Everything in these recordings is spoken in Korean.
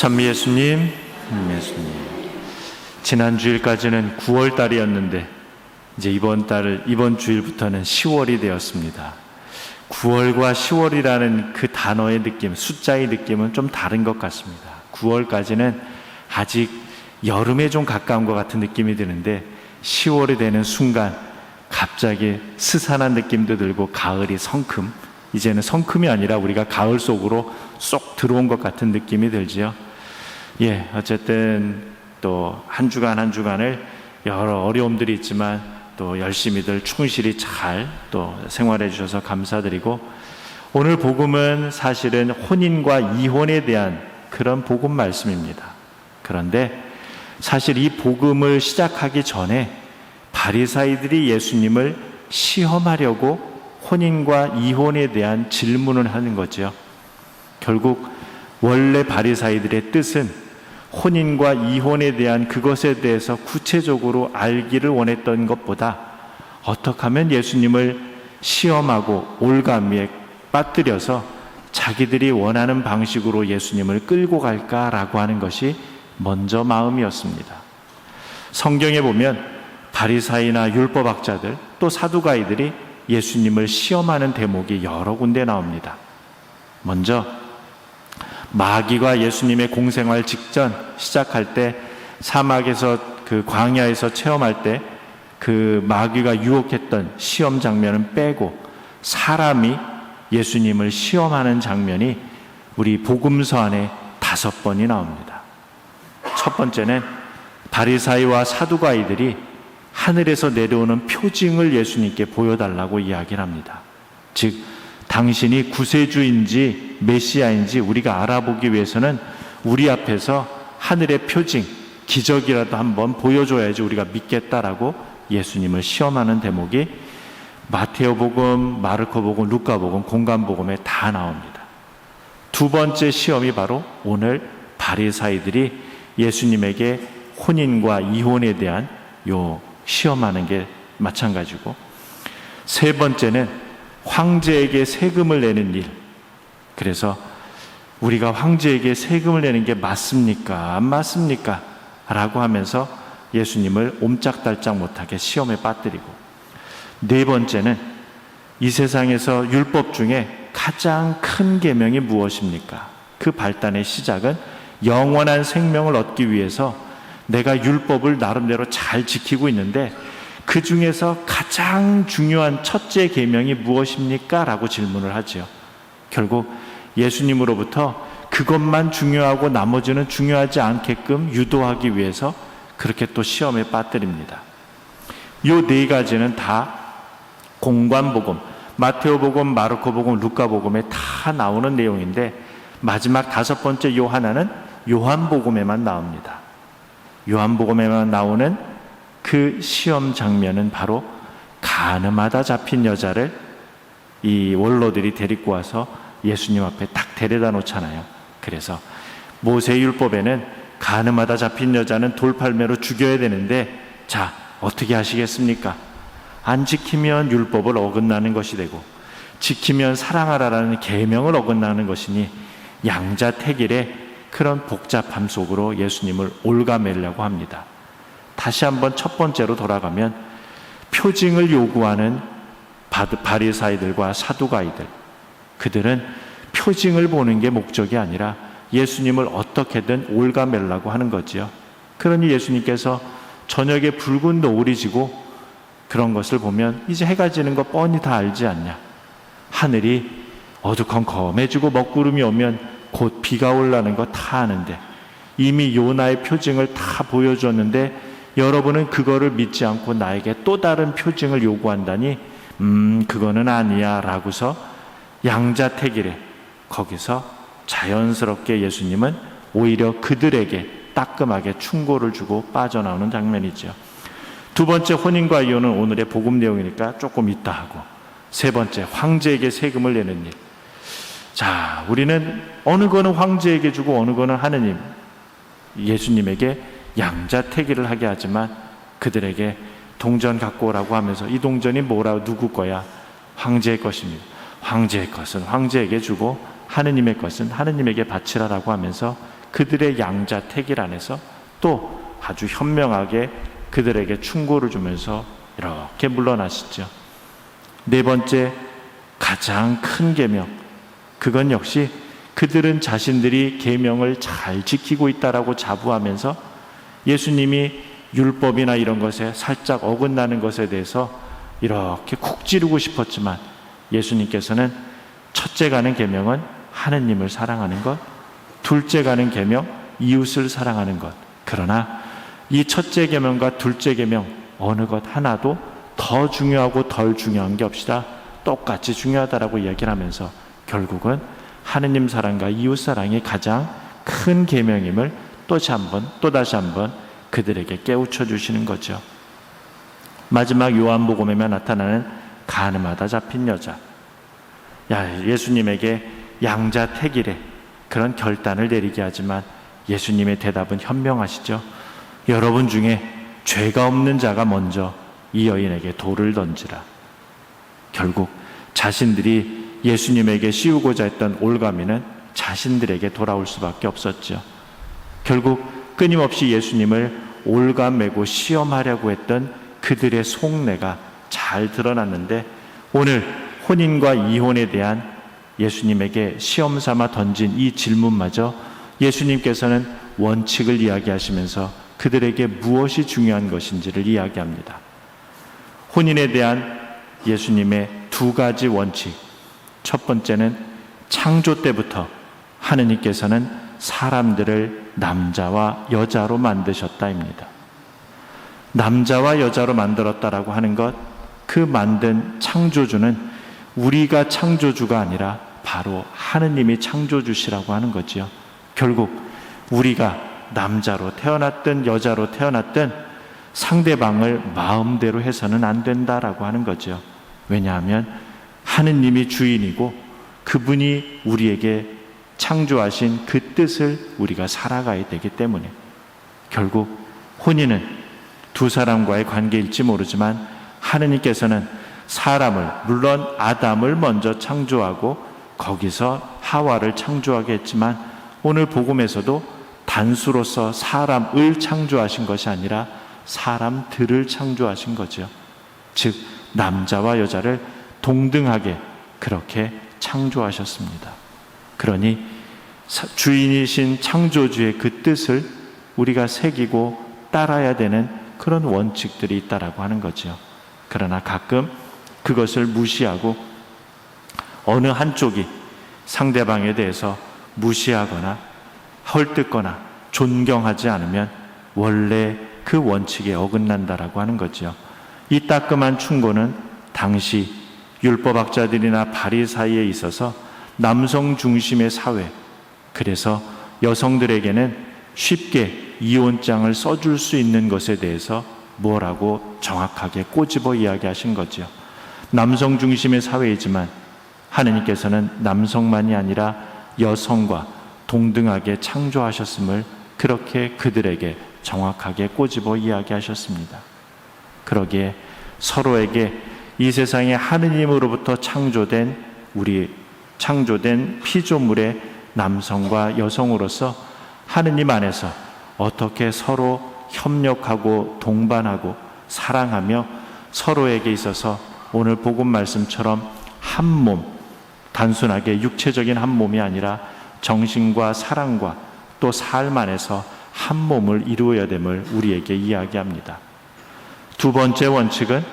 찬미 예수님, 예수님. 지난 주일까지는 9월 달이었는데 이제 이번 주일부터는 10월이 되었습니다. 9월과 10월이라는 그 단어의 느낌, 숫자의 느낌은 좀 다른 것 같습니다. 9월까지는 아직 여름에 좀 가까운 것 같은 느낌이 드는데 10월이 되는 순간 갑자기 스산한 느낌도 들고 가을이 성큼, 이제는 성큼이 아니라 우리가 가을 속으로 쏙 들어온 것 같은 느낌이 들지요. 어쨌든 또 한 주간을 여러 어려움들이 있지만 또 열심히들 충실히 잘 또 생활해 주셔서 감사드리고, 오늘 복음은 사실은 혼인과 이혼에 대한 그런 복음 말씀입니다. 그런데 사실 이 복음을 시작하기 전에 바리사이들이 예수님을 시험하려고 혼인과 이혼에 대한 질문을 하는 거죠. 결국 원래 바리사이들의 뜻은 혼인과 이혼에 대한 그것에 대해서 구체적으로 알기를 원했던 것보다 어떻게 하면 예수님을 시험하고 올가미에 빠뜨려서 자기들이 원하는 방식으로 예수님을 끌고 갈까라고 하는 것이 먼저 마음이었습니다. 성경에 보면 바리사이나 율법학자들 또 사두가이들이 예수님을 시험하는 대목이 여러 군데 나옵니다. 먼저 마귀가 예수님의 공생활 직전 시작할 때 사막에서 그 광야에서 체험할 때 그 마귀가 유혹했던 시험 장면은 빼고 사람이 예수님을 시험하는 장면이 우리 복음서 안에 5번이 나옵니다. 첫 번째는 바리사이와 사두가이들이 하늘에서 내려오는 표징을 예수님께 보여달라고 이야기를 합니다. 즉 당신이 구세주인지 메시아인지 우리가 알아보기 위해서는 우리 앞에서 하늘의 표징, 기적이라도 한번 보여줘야지 우리가 믿겠다라고 예수님을 시험하는 대목이 마테오복음, 마르코복음, 루카복음, 공관복음에 다 나옵니다. 두 번째 시험이 바로 오늘 바리사이들이 예수님에게 혼인과 이혼에 대한 시험하는 게 마찬가지고, 세 번째는 황제에게 세금을 내는 일. 그래서 우리가 황제에게 세금을 내는 게 맞습니까? 안 맞습니까? 라고 하면서 예수님을 옴짝달짝 못하게 시험에 빠뜨리고, 네 번째는 이 세상에서 율법 중에 가장 큰 계명이 무엇입니까? 그 발단의 시작은 영원한 생명을 얻기 위해서 내가 율법을 나름대로 잘 지키고 있는데 그 중에서 가장 중요한 첫째 계명이 무엇입니까? 라고 질문을 하죠. 결국 예수님으로부터 그것만 중요하고 나머지는 중요하지 않게끔 유도하기 위해서 그렇게 또 시험에 빠뜨립니다. 요 네 가지는 다 공관복음, 마테오복음, 마르코복음, 루카복음에 다 나오는 내용인데 마지막 5번째 요 하나는 요한복음에만 나옵니다. 요한복음에만 나오는 그 시험 장면은 바로 간음하다 잡힌 여자를 이 원로들이 데리고 와서 예수님 앞에 딱 데려다 놓잖아요. 그래서 모세율법에는 간음하다 잡힌 여자는 돌팔매로 죽여야 되는데, 자, 어떻게 하시겠습니까? 안 지키면 율법을 어긋나는 것이 되고 지키면 사랑하라라는 계명을 어긋나는 것이니 양자택일의 그런 복잡함 속으로 예수님을 올가매려고 합니다. 다시 한번 첫 번째로 돌아가면 표징을 요구하는 바리사이들과 사두가이들, 그들은 표징을 보는 게 목적이 아니라 예수님을 어떻게든 올가매려고 하는 거지요. 그러니 예수님께서 저녁에 붉은 노을이 지고 그런 것을 보면 이제 해가 지는 거 뻔히 다 알지 않냐. 하늘이 어두컴컴해지고 먹구름이 오면 곧 비가 올라는 거 다 아는데 이미 요나의 표징을 다 보여줬는데 여러분은 그거를 믿지 않고 나에게 또 다른 표징을 요구한다니 그거는 아니야 라고서 양자택일에 거기서 자연스럽게 예수님은 오히려 그들에게 따끔하게 충고를 주고 빠져나오는 장면이죠. 두 번째 혼인과 이혼은 오늘의 복음 내용이니까 조금 이따 하고, 세 번째 황제에게 세금을 내는 일. 자, 우리는 어느 거는 황제에게 주고 어느 거는 하느님 예수님에게 양자택일을 하게 하지만 그들에게 동전 갖고 오라고 하면서 이 동전이 뭐라 누구 거야? 황제의 것입니다. 황제의 것은 황제에게 주고 하느님의 것은 하느님에게 바치라라고 하면서 그들의 양자택일 안에서 또 아주 현명하게 그들에게 충고를 주면서 이렇게 물러나시죠. 네 번째, 가장 큰 계명, 그건 역시 그들은 자신들이 계명을 잘 지키고 있다라고 자부하면서 예수님이 율법이나 이런 것에 살짝 어긋나는 것에 대해서 이렇게 쿡 찌르고 싶었지만 예수님께서는 첫째 가는 계명은 하느님을 사랑하는 것, 둘째 가는 계명 이웃을 사랑하는 것. 그러나 이 첫째 계명과 둘째 계명 어느 것 하나도 더 중요하고 덜 중요한 게 없이다 똑같이 중요하다라고 이야기를 하면서 결국은 하느님 사랑과 이웃 사랑이 가장 큰 계명임을 또다시 한번 그들에게 깨우쳐 주시는 거죠. 마지막 요한복음에 나타나는 가늠하다 잡힌 여자, 예수님에게 양자택일에 그런 결단을 내리게 하지만 예수님의 대답은 현명하시죠. 여러분 중에 죄가 없는 자가 먼저 이 여인에게 돌을 던지라. 결국 자신들이 예수님에게 씌우고자 했던 올가미는 자신들에게 돌아올 수밖에 없었죠. 결국 끊임없이 예수님을 올가매고 시험하려고 했던 그들의 속내가 잘 드러났는데 오늘 혼인과 이혼에 대한 예수님에게 시험 삼아 던진 이 질문마저 예수님께서는 원칙을 이야기하시면서 그들에게 무엇이 중요한 것인지를 이야기합니다. 혼인에 대한 예수님의 두 가지 원칙, 첫 번째는 창조 때부터 하느님께서는 사람들을 남자와 여자로 만드셨다입니다. 남자와 여자로 만들었다라고 하는 것, 그 만든 창조주는 우리가 창조주가 아니라 바로 하느님이 창조주시라고 하는 거지요. 결국 우리가 남자로 태어났든 여자로 태어났든 상대방을 마음대로 해서는 안 된다라고 하는 거죠. 왜냐하면 하느님이 주인이고 그분이 우리에게 창조하신 그 뜻을 우리가 살아가야 되기 때문에 결국 혼인은 두 사람과의 관계일지 모르지만 하느님께서는 사람을, 물론 아담을 먼저 창조하고 거기서 하와를 창조하게 했지만 오늘 복음에서도 단수로서 사람을 창조하신 것이 아니라 사람들을 창조하신 거죠. 즉 남자와 여자를 동등하게 그렇게 창조하셨습니다. 그러니 주인이신 창조주의 그 뜻을 우리가 새기고 따라야 되는 그런 원칙들이 있다라고 하는 거죠. 그러나 가끔 그것을 무시하고 어느 한쪽이 상대방에 대해서 무시하거나 헐뜯거나 존경하지 않으면 원래 그 원칙에 어긋난다라고 하는 거죠. 이 따끔한 충고는 당시 율법학자들이나 바리사이에 있어서 남성 중심의 사회, 그래서 여성들에게는 쉽게 이혼장을 써줄 수 있는 것에 대해서 뭐라고 정확하게 꼬집어 이야기하신 거죠. 남성 중심의 사회이지만 하느님께서는 남성만이 아니라 여성과 동등하게 창조하셨음을 그렇게 그들에게 정확하게 꼬집어 이야기하셨습니다. 그러기에 서로에게 이 세상에 하느님으로부터 창조된 피조물의 남성과 여성으로서 하느님 안에서 어떻게 서로 협력하고 동반하고 사랑하며 서로에게 있어서 오늘 복음 말씀처럼 한 몸, 단순하게 육체적인 한 몸이 아니라 정신과 사랑과 또 삶 안에서 한 몸을 이루어야 됨을 우리에게 이야기합니다. 두 번째 원칙은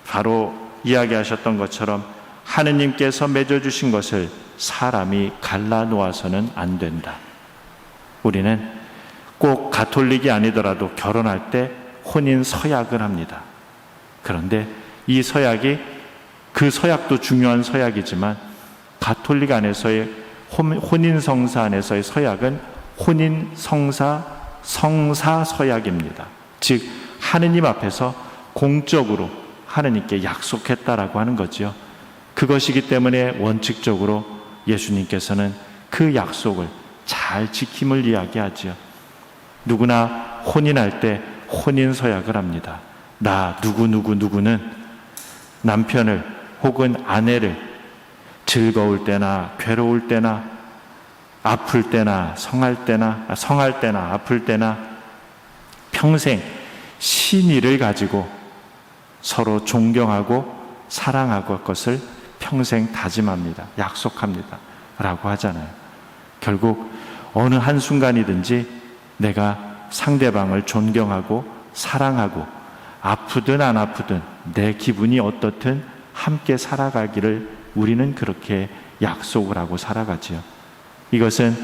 바로 이야기하셨던 것처럼 하느님께서 맺어주신 것을 사람이 갈라놓아서는 안 된다. 우리는 꼭 가톨릭이 아니더라도 결혼할 때 혼인 서약을 합니다. 그런데 이 서약이, 그 서약도 중요한 서약이지만 가톨릭 안에서의 혼인 성사 안에서의 서약은 혼인 성사 서약입니다. 즉 하느님 앞에서 공적으로 하느님께 약속했다라고 하는 거죠. 그것이기 때문에 원칙적으로 예수님께서는 그 약속을 잘 지킴을 이야기하지요. 누구나 혼인할 때 혼인 서약을 합니다. 나 누구는 남편을 혹은 아내를 즐거울 때나 괴로울 때나 아플 때나 성할 때나 아플 때나 평생 신의를 가지고 서로 존경하고 사랑하고 할 것을 평생 다짐합니다. 약속합니다. 라고 하잖아요. 결국 어느 한순간이든지 내가 상대방을 존경하고 사랑하고 아프든 안 아프든 내 기분이 어떻든 함께 살아가기를 우리는 그렇게 약속을 하고 살아가지요. 이것은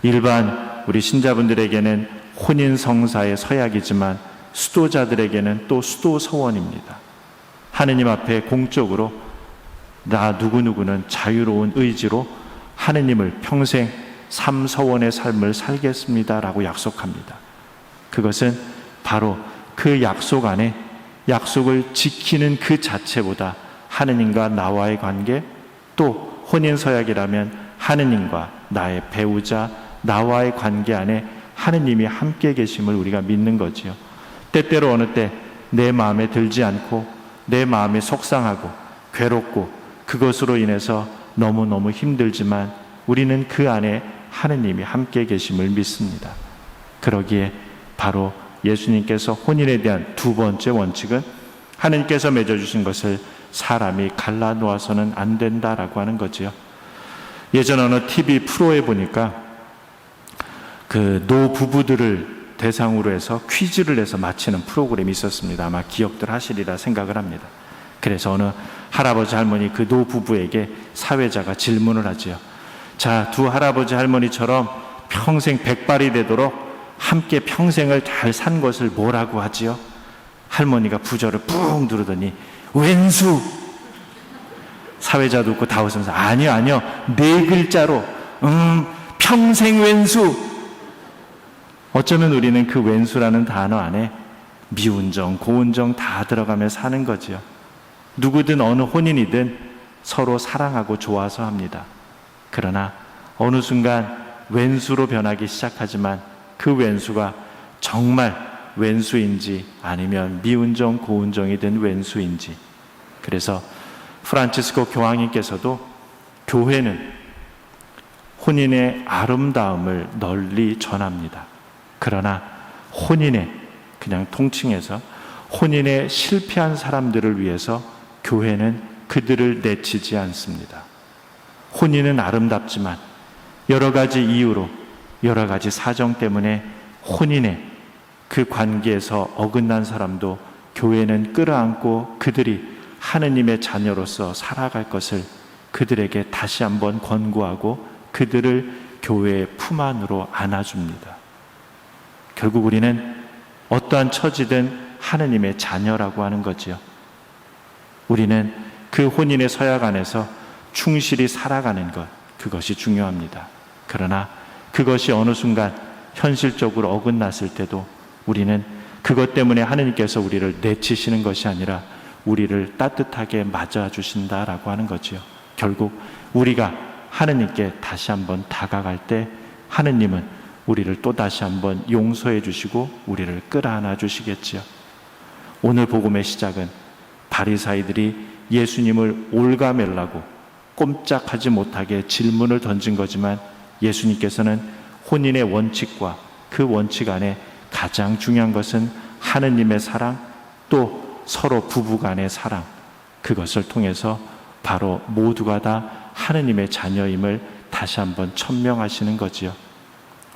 일반 우리 신자분들에게는 혼인성사의 서약이지만 수도자들에게는 또 수도서원입니다. 하느님 앞에 공적으로 나 누구누구는 자유로운 의지로 하느님을 평생 삼서원의 삶을 살겠습니다 라고 약속합니다. 그것은 바로 그 약속 안에 약속을 지키는 그 자체보다 하느님과 나와의 관계, 또 혼인서약이라면 하느님과 나의 배우자, 나와의 관계 안에 하느님이 함께 계심을 우리가 믿는 거지요. 때때로 어느 때 내 마음에 들지 않고 내 마음에 속상하고 괴롭고 그것으로 인해서 너무너무 힘들지만 우리는 그 안에 하느님이 함께 계심을 믿습니다. 그러기에 바로 예수님께서 혼인에 대한 두 번째 원칙은 하느님께서 맺어주신 것을 사람이 갈라놓아서는 안 된다라고 하는 거지요. 예전 어느 TV 프로에 보니까 그 노부부들을 대상으로 해서 퀴즈를 내서 마치는 프로그램이 있었습니다. 아마 기억들 하시리라 생각을 합니다. 그래서 어느 할아버지 할머니 그 노부부에게 사회자가 질문을 하지요. 자, 두 할아버지 할머니처럼 평생 백발이 되도록 함께 평생을 잘 산 것을 뭐라고 하지요? 할머니가 부저를 뿡 누르더니 왼수. 사회자도 웃고 다 웃으면서 아니요 네 글자로 평생 왼수. 어쩌면 우리는 그 왼수라는 단어 안에 미운 정, 고운 정 다 들어가며 사는 거지요. 누구든 어느 혼인이든 서로 사랑하고 좋아서 합니다. 그러나 어느 순간 왼수로 변하기 시작하지만 그 왼수가 정말 왼수인지 아니면 미운 정, 고운 정이 된 왼수인지. 그래서 프란치스코 교황님께서도 교회는 혼인의 아름다움을 널리 전합니다. 그러나 혼인에 그냥 통칭해서 혼인에 실패한 사람들을 위해서 교회는 그들을 내치지 않습니다. 혼인은 아름답지만 여러 가지 이유로 여러 가지 사정 때문에 혼인의 그 관계에서 어긋난 사람도 교회는 끌어안고 그들이 하느님의 자녀로서 살아갈 것을 그들에게 다시 한번 권고하고 그들을 교회의 품 안으로 안아줍니다. 결국 우리는 어떠한 처지든 하느님의 자녀라고 하는 거지요. 우리는 그 혼인의 서약 안에서 충실히 살아가는 것, 그것이 중요합니다. 그러나 그것이 어느 순간 현실적으로 어긋났을 때도 우리는 그것 때문에 하느님께서 우리를 내치시는 것이 아니라 우리를 따뜻하게 맞아주신다라고 하는 거지요. 결국 우리가 하느님께 다시 한번 다가갈 때 하느님은 우리를 또 다시 한번 용서해 주시고 우리를 끌어안아 주시겠지요. 오늘 복음의 시작은 바리사이들이 예수님을 올가매려고 꼼짝하지 못하게 질문을 던진 거지만 예수님께서는 혼인의 원칙과 그 원칙 안에 가장 중요한 것은 하느님의 사랑, 또 서로 부부 간의 사랑, 그것을 통해서 바로 모두가 다 하느님의 자녀임을 다시 한번 천명하시는 거지요.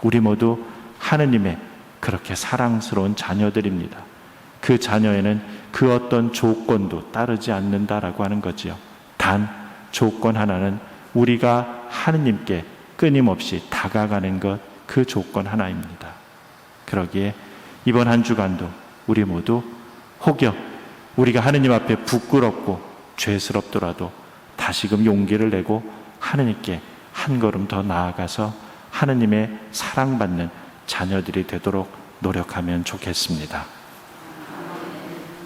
우리 모두 하느님의 그렇게 사랑스러운 자녀들입니다. 그 자녀에는 그 어떤 조건도 따르지 않는다라고 하는 거지요. 단 조건 하나는 우리가 하느님께 끊임없이 다가가는 것, 그 조건 하나입니다. 그러기에 이번 한 주간도 우리 모두 혹여 우리가 하느님 앞에 부끄럽고 죄스럽더라도 다시금 용기를 내고 하느님께 한 걸음 더 나아가서 하느님의 사랑받는 자녀들이 되도록 노력하면 좋겠습니다.